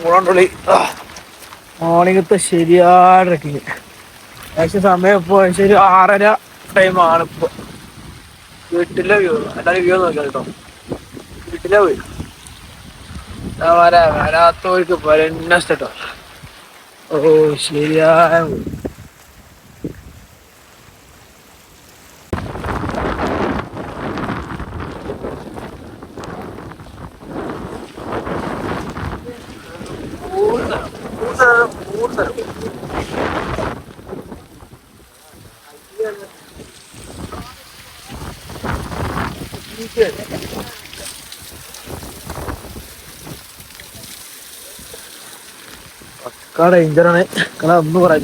പോണുള്ളി മോർണിംഗത്തെ ശരിയായ ട്രക്കിങ്. ഏകദേശം സമയം ഇപ്പോൾ ഏകദേശം ഒരു 6:30 ടൈമാണ് ഇപ്പോൾ. വീട്ടിലെ വ്യൂ എല്ലാവരും വ്യൂ നോക്കാം കേട്ടോ. വീട്ടിലെ വ്യൂ വരാത്തവർക്ക് വരന്ന കേട്ടോ. ഓ ശരിയായ ഡേഞ്ചറാണ്. ഒന്നും പറയാ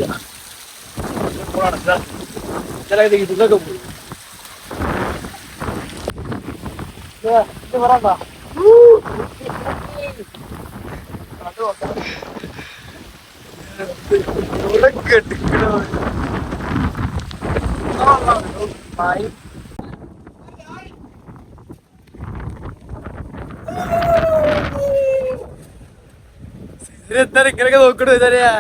ഇതൊക്കെ പോയി ഇങ്ങനെയൊക്കെ നോക്കണു ഇതറിയാ.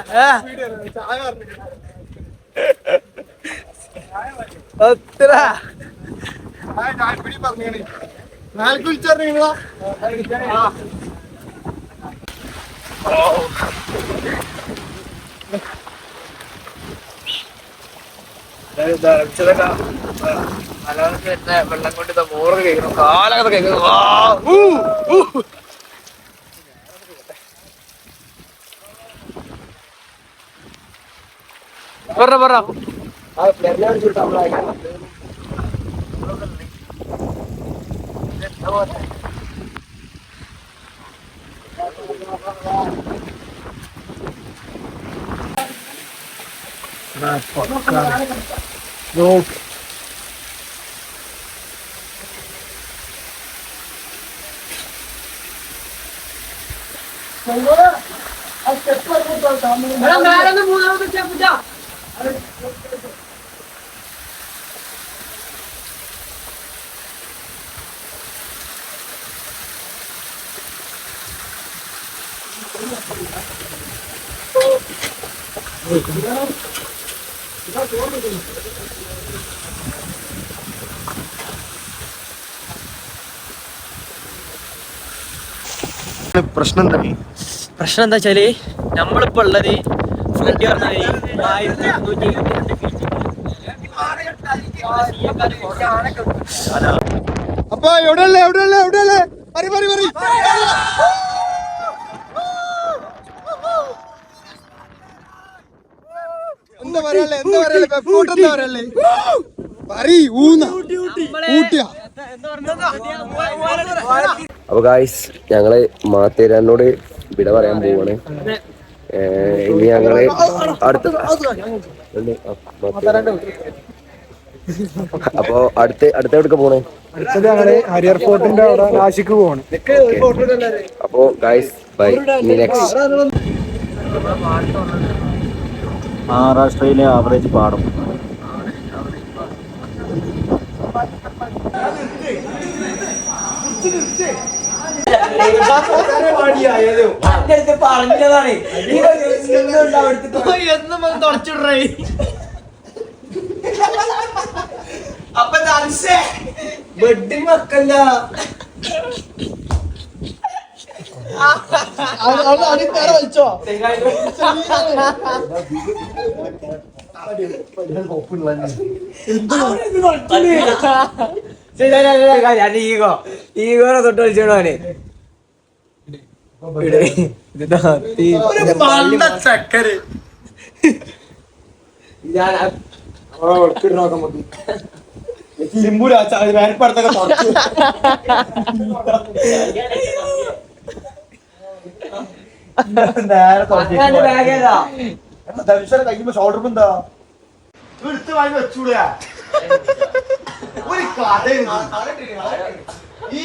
വെള്ളം കൊണ്ട് മോറ് കഴിക്കണം, കാലൊക്കെ കഴിക്കണം. പറ പ്രശ്നം എന്താ വെച്ചാല് നമ്മളിപ്പോ ഉള്ളത് ഫ്ലഡ് അപ്പൊ എവിടെയല്ലേ എന്താ പറയല്ലേ അപ്പൊ ഗായ്സ് ഞങ്ങള് മാത്തേരാനോട് വിട പറയാൻ പോവാണ്. ഇനി ഞങ്ങള് അപ്പൊ അടുത്ത എവിടേക്ക് പോണേ? ഹരിയർ ഫോർട്ടിന്റെ അവിടെ നാശിക്ക് പോവാണ്. അപ്പോ ഗായ്സ് ബൈ. നെക്സ്റ്റ് മഹാരാഷ്ട്രയിലെ ആവറേജ് പാടം. പറഞ്ഞതാണ് തുടച്ചിടേ. അപ്പൊ വെഡിങ് വെക്കല്ല. വലിച്ചോ ഈഗോനെ തൊട്ട് വലിച്ചോണേ. ചക്കര് കഴിയുമ്പോ ഷോൾഡർ എന്താ എടുത്ത് വാങ്ങി വെച്ചൂടെ ഒരു കഥ ഈ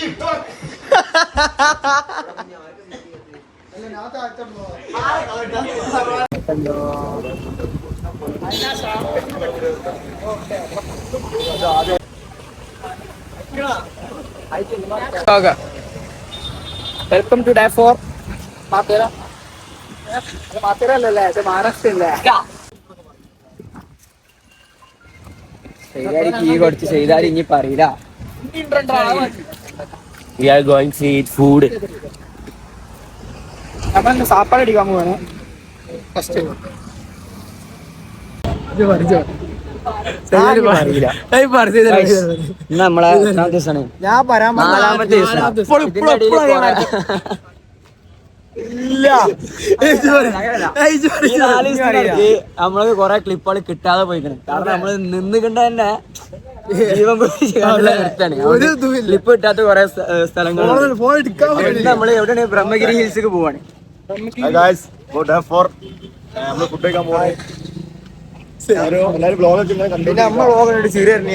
വെൽക്കം ടു ഡേ 4 മാത്തേര. മാത്രല്ലല്ലേ മഹാരാഷ്ട്രല്ലേ കീ കൊടുത്ത് ചെയ്താൽ ഇനി പറയില്ല. We are going to eat food. നമ്മൾ സാപ്പാട് അടിക്കാൻ പോവാണ് ഫസ്റ്റ് നമ്മളെ ദിവസമാണ് ഞാൻ പറയാൻ നാലാമത്തെ നമ്മള് കൊറേ ക്ലിപ്പുകൾ കിട്ടാതെ പോയിക്കണം. കാരണം നമ്മള് നിന്നുകൊണ്ട് തന്നെ ജീവൻ ക്ലിപ്പ് കിട്ടാത്ത കൊറേ സ്ഥലങ്ങൾ. നമ്മള് എവിടെയാണ് ബ്രഹ്മഗിരി ഹിൽസിക്ക് പോവാണ്. പിന്നെ നമ്മ വ്ളോഗ് സീരിയസ് 2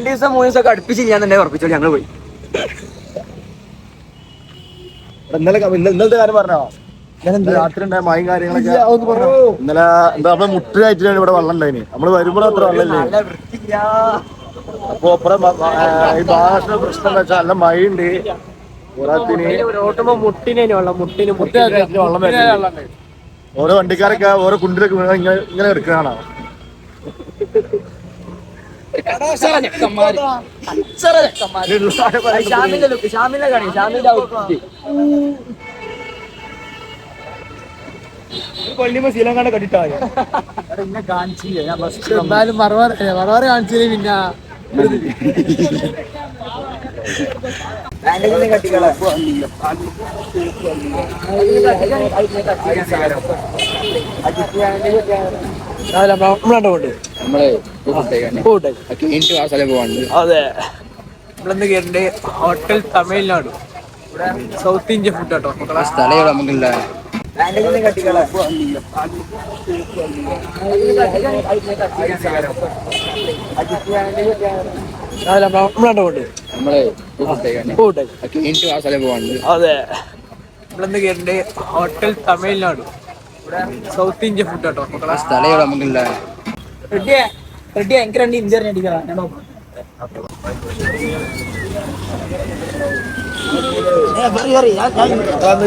ദിവസം 3 ദിവസം ഒക്കെ അടുപ്പിച്ച് ഞാൻ തന്നെ ഉറപ്പിച്ചോ. ഞങ്ങള് പോയി ഇന്നലത്തെ കാര്യം പറഞ്ഞോ? രാത്രി ഉണ്ടായ മഴയും കാര്യങ്ങളൊക്കെ ഇന്നലെ എന്താ നമ്മള് മുട്ടിനായിട്ടാണ് ഇവിടെ വെള്ളം ഉണ്ടായിന്. നമ്മള് വരുമ്പോഴും അത്ര വെള്ളമില്ലേ. അപ്പൊ അപ്പുറം ഈ ഭാഷ പ്രശ്നം എന്താ വെച്ചാൽ നല്ല മഴയുണ്ട്. ഓട്ടുമ്പോ മുട്ടിന് വെള്ളം വരുന്നത് ഓരോ വണ്ടിക്കാരൊക്കെ ഓരോ കുണ്ടിലൊക്കെ വീണ ഇങ്ങനെ എടുക്കണോ? കൊല്ലിമ്പോ ശീലം കണ്ടിട്ടാ എന്നാലും മറവാറ് കാണിച്ചില്ലേ പിന്നെ അതെ നമ്മളെന്ത് കേട്ടിട്ട് hotel Tamil Nadu south India food കേട്ടോ. സ്ഥലം നമുക്കില്ല. അതെ നമ്മളെന്ത് കേട്ടിട്ട് hotel Tamil Nadu south India food കേട്ടോ. സ്ഥലം നമുക്കില്ല. റെഡിയാ എനിക്ക് 2 ഇന്ത്യ അടിക്കാം.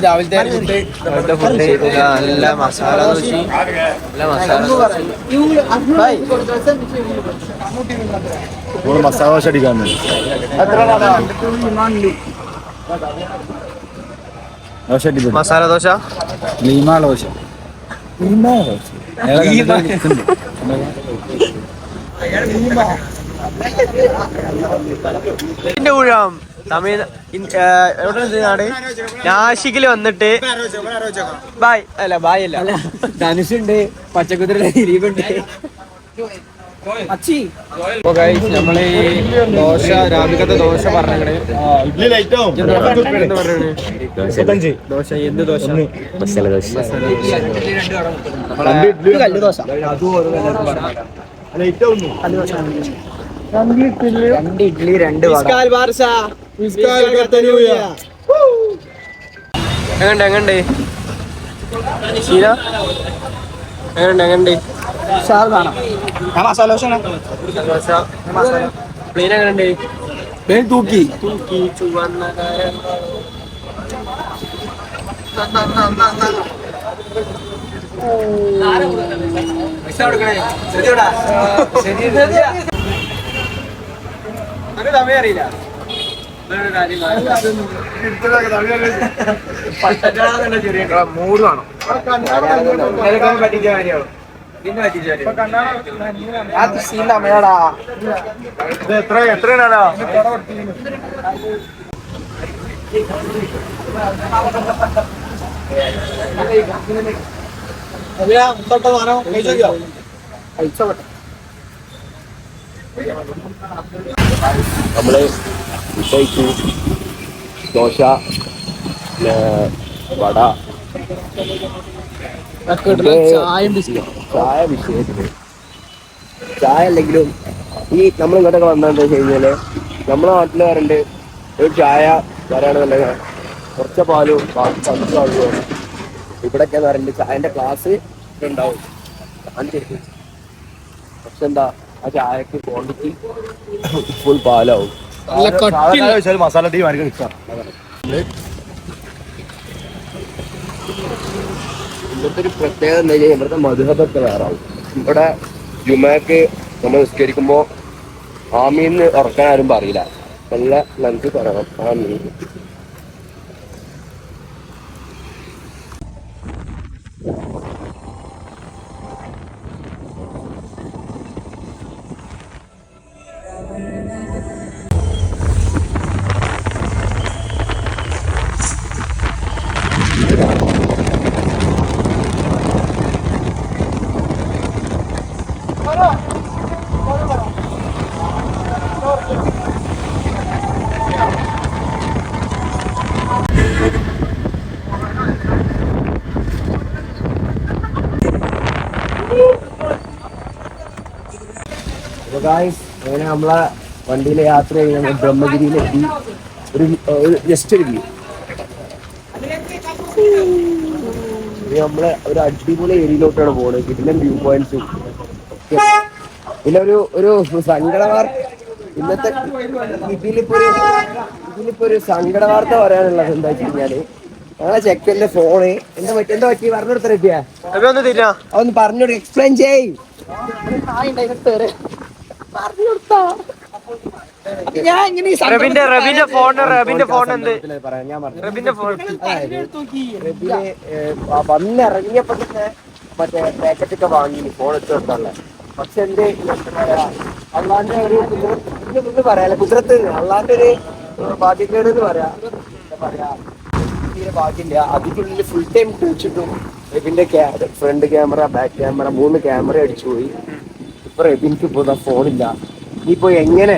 രാവിലത്തെ ഫുഡ് നല്ല മസാല ദോശ, മസാല ദോശ അടിക്കാൻ മസാല ദോശ, ലീമാ ദോശ ഊഴം തമിഴ് എവിടെ നാട് നാശിക്കില് വന്നിട്ട് ബായ് അല്ല ബായ് അല്ല ധനുഷുണ്ട്, പച്ചക്കുതിര ദിലീപുണ്ട്. നമ്മള് ദോശ രാവിലത്തെ ദോശ പറഞ്ഞേ ദോശ എന്ത് ദോശ മസാല ദോശ. കല്ല് ദോശ രണ്ട് ഇഡ്ഡലി, 2 വട. എങ്ങണ്ട് ശീല എങ്ങണ്ട് മസാല ദോശ പ്ലെയിൻ എങ്ങണ്ട് തൂക്കി ചുവന്ന തമിഴ് അറിയില്ല. മൂട് വേണം പറ്റിച്ച കാര്യമാവും. തമിഴാടാ എത്രയാണോ? നമ്മള് കഴിച്ചു ദോശ, വട, ചായ വിഷയത്തില് ചായ അല്ലെങ്കിലും ഈ നമ്മൾ ഇങ്ങോട്ടൊക്കെ വന്നതെന്താ വെച്ച് കഴിഞ്ഞാല് നമ്മളെ നാട്ടില് വരണ്ട് ഒരു ചായ വരാണെന്നുണ്ടെങ്കിൽ കുറച്ച പാലും പഞ്ച് പാലും. ഇവിടെയൊക്കെ പറയുന്നത് ചായന്റെ ക്ലാസ് ഉണ്ടാവും. പക്ഷെ എന്താ ആ ചായക്ക് ക്വാണ്ടിറ്റി ഫുൾ പാലാവും. മസാല ടീ മാറി കിട്ടാം. ഇവിടുത്തെ ഒരു പ്രത്യേകത എന്താ വെച്ചാൽ ഇവിടുത്തെ മധുഹബൊക്കെ വേറെ ആവും. ഇവിടെ ജുമാക്ക് നമ്മൾ നിസ്കരിക്കുമ്പോൾ ആമീന്ന് ഉറക്കാൻ ആരും പറയില്ല, നല്ല ലെങ്ത് പറയണം ആമീൻ. അങ്ങനെ നമ്മളെ വണ്ടിയിലെ യാത്ര ചെയ്യുന്ന ബ്രഹ്മഗിരിയിലെത്തി. ഒരു ജസ്റ്റ് ഒരു വ്യൂ. നമ്മളെ ഒരു അടിപൊളി ഏരിയയിലോട്ടാണ് പോകുന്നത്. കിടിലൻ വ്യൂ പോയിന്റ്സും. പിന്നെ ഒരു സങ്കട വാർത്ത ഇന്നത്തെ ഇതിലിപ്പോ ഒരു സങ്കട വാർത്ത പറയാനുള്ളത് എന്താ വെച്ച് കഴിഞ്ഞാല്, ഞങ്ങളെ ചെക്കന്റെ ഫോണ് എന്താ പറ്റി പറഞ്ഞെടുത്ത റെഡിയാ അതൊന്ന് പറഞ്ഞോട്, എക്സ്പ്ലെയിൻ ചെയ്. വന്നിറങ്ങിയപ്പോ തന്നെ മറ്റേ പാക്കറ്റൊക്കെ വാങ്ങി ഫോൺ ഇട്ട് കൊടുക്കാനുള്ള. പക്ഷെ എന്റെ അള്ളാന്റെ ഒരു പറയാല്ലേ, കുതിരത്ത് അള്ളാന്റെ ഒരു ഭാഗ്യക്കേട് എന്ന് പറയാ. എന്താ പറയാ, തീരെ ഭാഗ്യമില്ല. അതിനുള്ളിൽ ഫുൾ ടൈം കുളിച്ചിട്ടും റെബിന്റെ front camera, back camera, 3 camera അടിച്ചു പോയി. ഇപ്പൊ റെബിൻക്ക് ഇപ്പൊ ഫോണില്ല. ഇനിയിപ്പോ എങ്ങനെ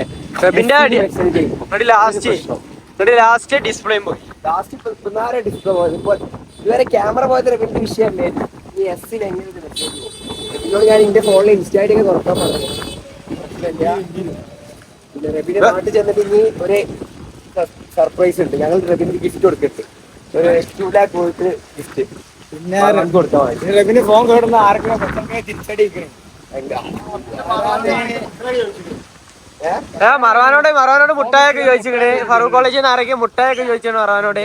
ലാസ്റ്റ് ഡിസ്പ്ലേ പോയി. ഡിസ്പ്ലേ പോയത്. ഇപ്പൊ ഇതുവരെ ക്യാമറ പോയത് റെബിന്റെ വിഷയമല്ലേ. ഈ എസ്സിന് എങ്ങനെ ഇതിനോട് ഞാൻ എന്റെ ഫോണിൽ ഇൻസ്റ്റായിട്ട് ഒക്കെ തുറക്കാൻ പറഞ്ഞു. പിന്നെ റെബിന്റെ നാട്ടിൽ ചെന്നിട്ട് ഇനി ഒരു സർപ്രൈസ് ഉണ്ട്. ഞങ്ങൾ റെബിന് ഗിഫ്റ്റ് കൊടുക്കട്ടെ. ഒരു 2 lakh പോയിട്ട് ഗിഫ്റ്റ് പിന്നെ കൊടുത്താൽ മതി. റെബിന് ഫോൺ കേടുന്ന ആർക്കും തിരിച്ചടിക്കണേ. മറവാനോട് മുട്ടായൊക്കെ ചോദിച്ചിക്കണേ. ഫറൂഖ് കോളേജിൽ നിന്ന് ആരൊക്കെ മുട്ടായൊക്കെ ചോദിച്ചാണ് മറവാനോട്.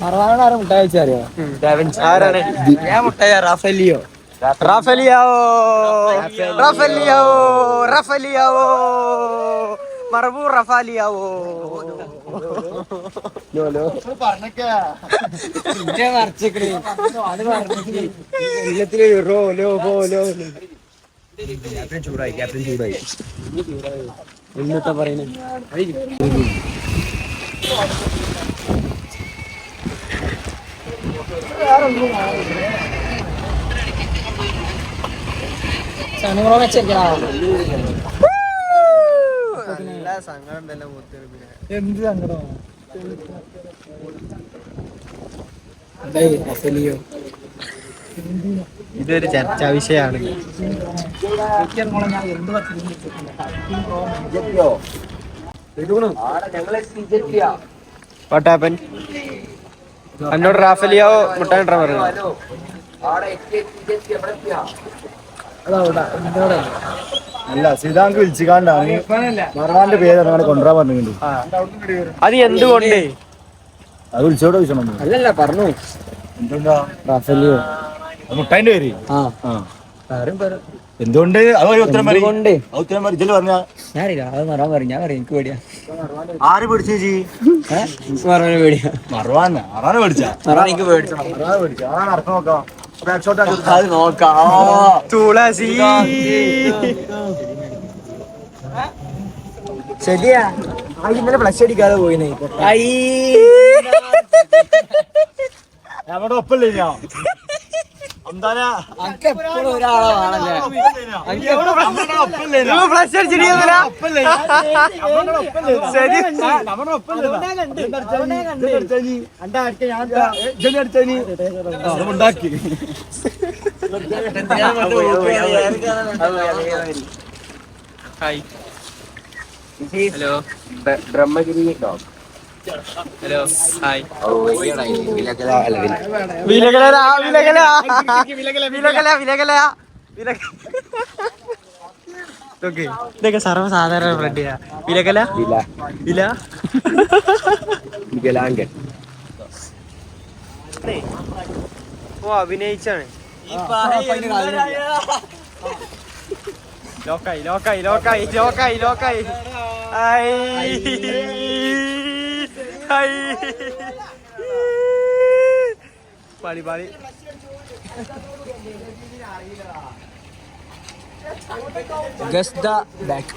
മറവാനോട് മുട്ടായി വെച്ചറിയോ? ആരാണ്? ഞാൻ മുട്ടായ റാഫേലിയോ മറവൂ റഫാലിയാവോ. ചൂടായി എന്നിട്ടാ പറയുന്നത്. നല്ല സങ്കടം ഉണ്ടല്ലോ. എന്ത് സങ്കടമാണ്. ഇതൊരു ചർച്ചാ വിഷയമാണ്. What happened? എന്നോട് റാഫലിയാവോ മുട്ടായിട്ടാ പറഞ്ഞത്. അല്ല, സിദ്ധാന്ത് വിളിച്ചുകാണ്ടാണ് മറവാന്റെ പേര് കൊണ്ടുവരാൻ പറഞ്ഞിട്ടുണ്ട്. അത് എന്തുകൊണ്ട്? അത് വിളിച്ചോടെ ചോദിച്ചണം. അല്ലല്ല പറഞ്ഞു. എന്തുകൊണ്ടാ റാഫേലിയോ മുട്ടായിന്റെ പേര്? എന്തുകൊണ്ട്? അത് ഉത്തരം ഇജ്ജല് പറഞ്ഞ ഞാനില്ല. അത് മറവാൻ പറയും. ഞാൻ പറയും എനിക്ക് പേടിയാ. ആര് പേടിച്ചു ചേച്ചി? മറവാനെ പേടിയാ. മറവാനെ പേടിച്ചാ? മറവാൻ എനിക്ക് പേടിച്ചോ? മറവാനെ പേടിച്ചാ? നടക്കം നോക്കാം. അത് നോക്കാം. തുളസി ശരിയാ. ഇന്നലെ ഫ്ലഷ് അടിക്കാതെ പോയിനെ. നമ്മുടെ ഒപ്പല്ലേ ഞാൻ എപ്പോഴും ഒരാളാണല്ലേ. ഫ്ലഷ് അടിച്ചിരിക്കുന്നില്ല. ഉണ്ടാക്കി hello Brahmagiri dog. Hello hi. ഇതൊക്കെ സർവ്വസാധാരണ ബ്രെഡിയാ. വിലകല വില വികലാംഗൻ. ഓ അഭിനയിച്ചാണ്. ലോക്കായി ലോക്കായി ലോക്കായി ലോക്കായി ലോക്കായി. പാടി പാടി. Guess the back.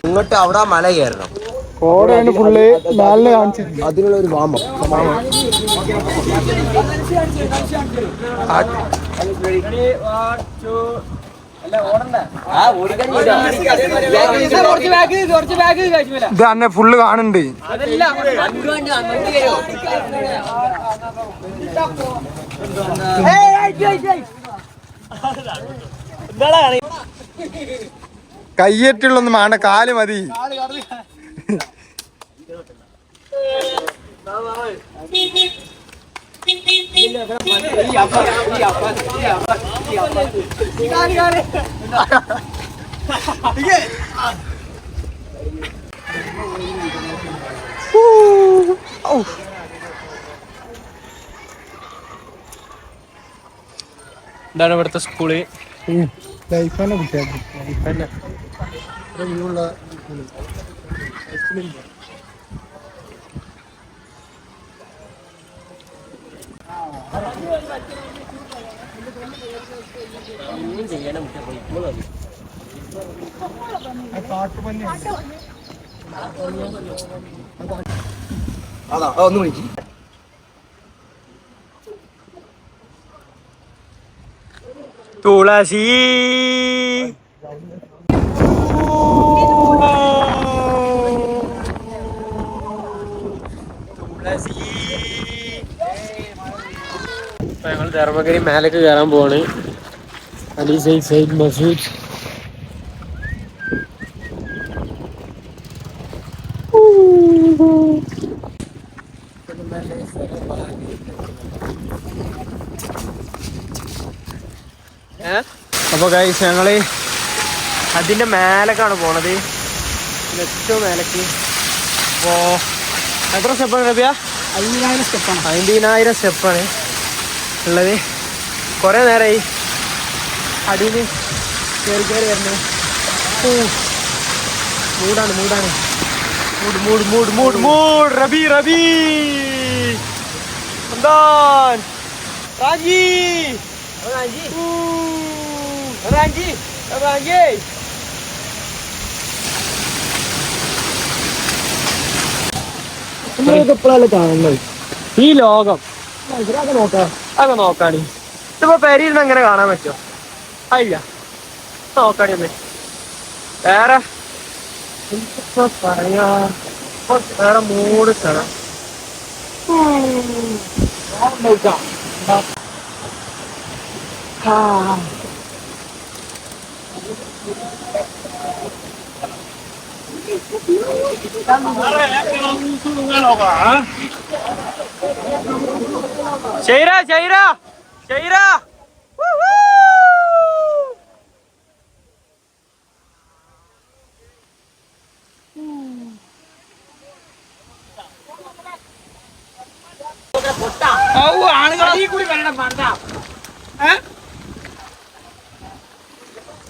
ഇങ്ങോട്ട് അവിടെ മല കയറണം. ഫുള്ള് നാലിന് കാണിച്ചിട്ടുണ്ട്. അതിനുള്ള ഒരു വാമം. ഇത് തന്നെ ഫുള്ള് കാണുന്നുണ്ട്. കയ്യേറ്റുള്ളൊന്നും വേണ്ട, കാല് മതി. ഇതാണ് ഇവിടുത്തെ സ്കൂള്. ഒന്ന് വിളിച്ചു. തുളസി ഞങ്ങൾ ധർമ്മഗിരി മേലേക്ക് കയറാൻ പോവാണ്. അലി സയ്യിദ് മസൂദ്. അപ്പൊ ഗൈസ് ഞങ്ങള് അതിന്റെ മേലേക്കാണ് പോണത്, ഏറ്റവും മേലേക്ക്. അപ്പോ എത്ര സ്റ്റെപ്പാണ് റബിയ? 50,000 സ്റ്റെപ്പാണ്. 50,000 സ്റ്റെപ്പാണ് ഉള്ളത്. കുറെ നേരമായി അടിയിൽ കയറി കയറി വരുന്നത്. മൂടാണ് മൂടാണ് മൂട് മൂട് മൂട് മൂട് മൂട്. റബി റബി എന്താൻ റാഞ്ചി റാഞ്ചി റാഞ്ചി റാഞ്ചി. ഇപ്പോഴല്ലേ കാണുന്നത് ഈ ലോകം അതൊക്കെ നോക്കാണി. ഇതിപ്പോ പെരിയിൽ നിന്ന് എങ്ങനെ കാണാൻ പറ്റുമോ? അല്ല നോക്കാണി ഒന്ന്. വേറെ എന്തൊക്കെ പറയാ, വേറെ മൂട് സ്ഥലം. ചൈര ചൈര ചൈര.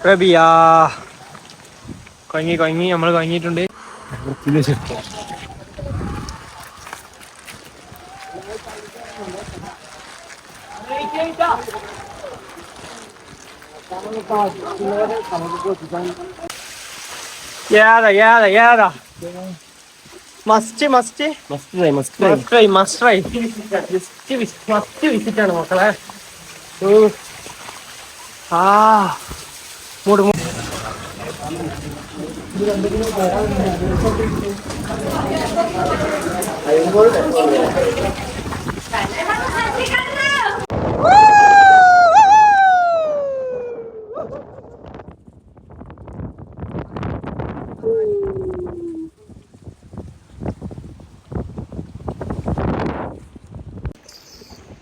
റബിയാ കൊങ്ങി കൊങ്ങി നമ്മൾ കൊങ്ങിയിട്ടുണ്ട്. Yada yada yada must must must try must try must try must try. Must visit ആണ് മക്കളെ. ആ മൂട് മൂട്.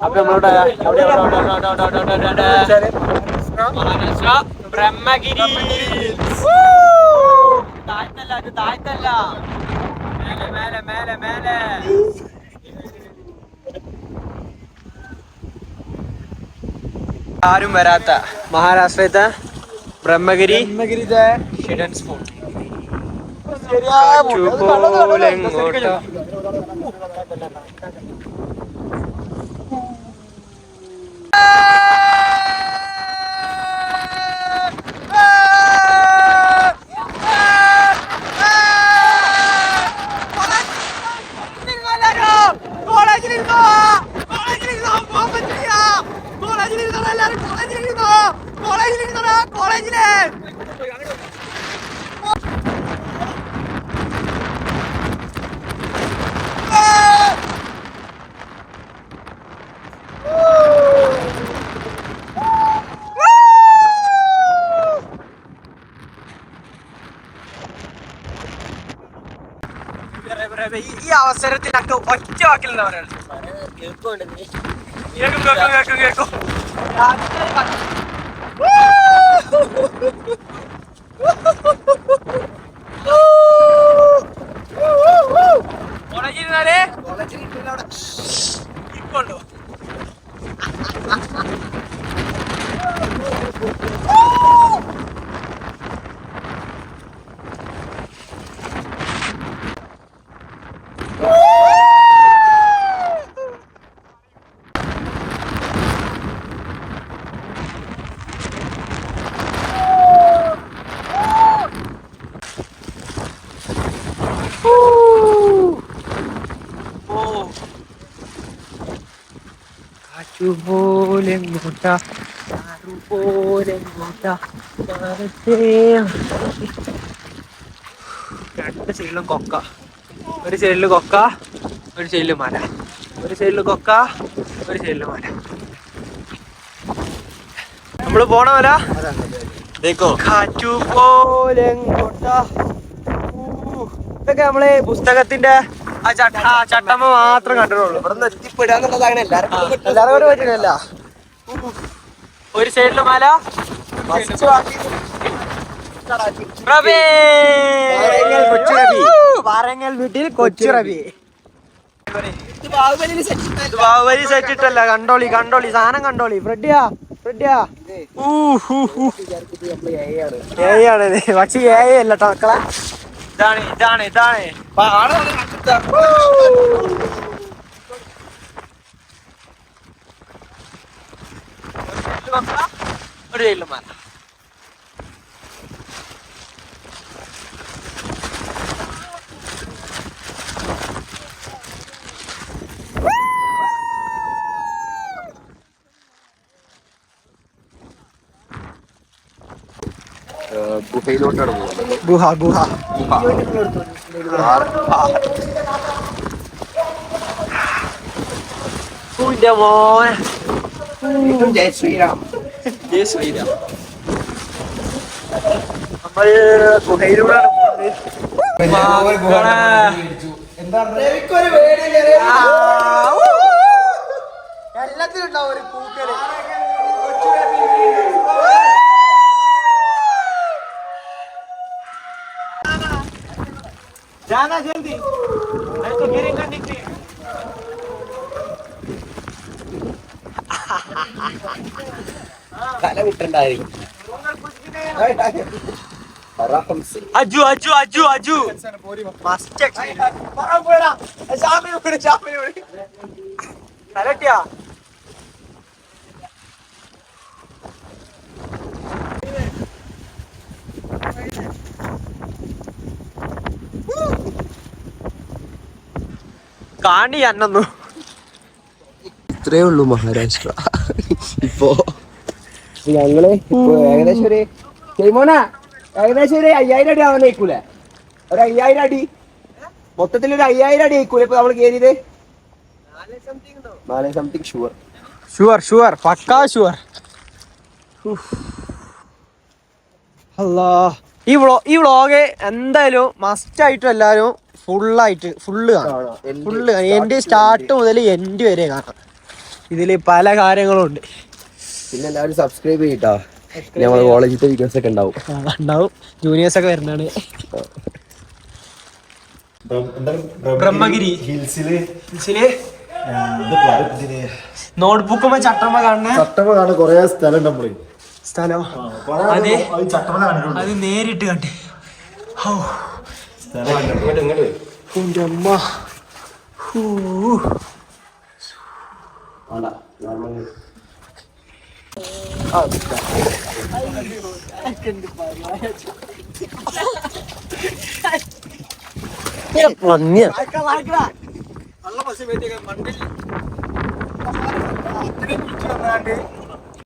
അപ്പൊ നമ്മളോട് ബ്രഹ്മഗിരി താഴ്ത്തല്ല അത് താഴ്ത്തല്ല മേലെ മേലെ മേലെ ആരും വരാത്ത മഹാരാഷ്ട്രത്തെ ബ്രഹ്മഗിരി ഹിഡൻ സ്പോട്ട്. ഈ അവസരത്തിലൊക്കെ ഒറ്റ വാക്കിൽ എന്താ പറയുക? കേൾക്കും. കോളേജിലിരുന്നാലേ ഇപ്പോണ്ടോ രണ്ട് സൈഡിലും കൊക്ക. ഒരു സൈഡില് കൊക്ക, ഒരു സൈഡില് മല. ഒരു സൈഡില് കൊക്ക, ഒരു സൈഡില് മല. നമ്മള് പോണ മല ഇതൊക്കെ നമ്മള് പുസ്തകത്തിന്റെ ആ ചട്ടമ്മ മാത്രം കണ്ടിട്ടുള്ളൂ. ഇവിടെ നിന്ന് എത്തിപ്പെടാന്നുള്ളതാണ് എല്ലാരും പറ്റില്ല. ഒരു സൈഡില് മല, പാറങ്ങൽ വീട്ടിൽ കൊച്ചു റബി. ബാഹുബലി സെറ്റ് ഇട്ടല്ല. കണ്ടോളി സാധനം കണ്ടോളി. ഫ്രെഡിയാ ആണ് പക്ഷെ അല്ല മക്കളെ. ഇതാണ് ഒരു സൈഡില് മല. ഗുഹയിലോട്ടാണ് പോകുന്നത്. ഗുഹ മോനെ. ജയ ശ്രീരാം. നമ്മൾ ഗുഹയിലൂടെ എല്ലാത്തിനും ഉണ്ടാവും ഒരു പൂക്കല്. जाना जल्दी नहीं तो गिरेगा नीचे. തല വിട്ടുണ്ടായിരിക്കും. അജു തലട്ടിയാ. കാണി അന്നു ഇത്രേ ഉള്ളൂ മഹാരാഷ്ട്ര. ഇപ്പോ ഞങ്ങള് ഏകദേശം ഒരു ഏകദേശം ഒരു 5000 അടി ആവാൻ ആയിക്കൂലേ? ഒരു 5000 അടി മൊത്തത്തിൽ ഒരു 5000 അടി ആയിക്കൂലേ ഇപ്പൊ നമ്മൾ കയറിയത്? 4 സംതിങ് ഷുവർ പക്കാ ഷുവർ. അല്ലാ ഈ വ്ളോഗ് എന്തായാലും മസ്റ്റ് ആയിട്ടും എല്ലാവരും ഫുള്ള് കാണാം. എന്റെ സ്റ്റാർട്ട് മുതൽ എൻഡ് വരെ കാണാം. ഇതില് പല കാര്യങ്ങളും ഉണ്ട്. പിന്നെ എല്ലാവരും സബ്സ്ക്രൈബ് ചെയ്യട്ടോ. നമ്മളെ കോളേജിലത്തെ വീഡിയോസ് ഒക്കെ ഉണ്ടാവും. ജൂനിയേഴ്സ് ഒക്കെ വരുന്നതാണ്. ബ്രഹ്മഗിരി ഹിൽസില് നോട്ട്ബുക്കുമ്പോ ചട്ടമ്മ കാണുന്ന കൊറേ സ്ഥലം നമ്മള് സ്ഥലം അത് നേരിട്ട് കണ്ട്. നല്ല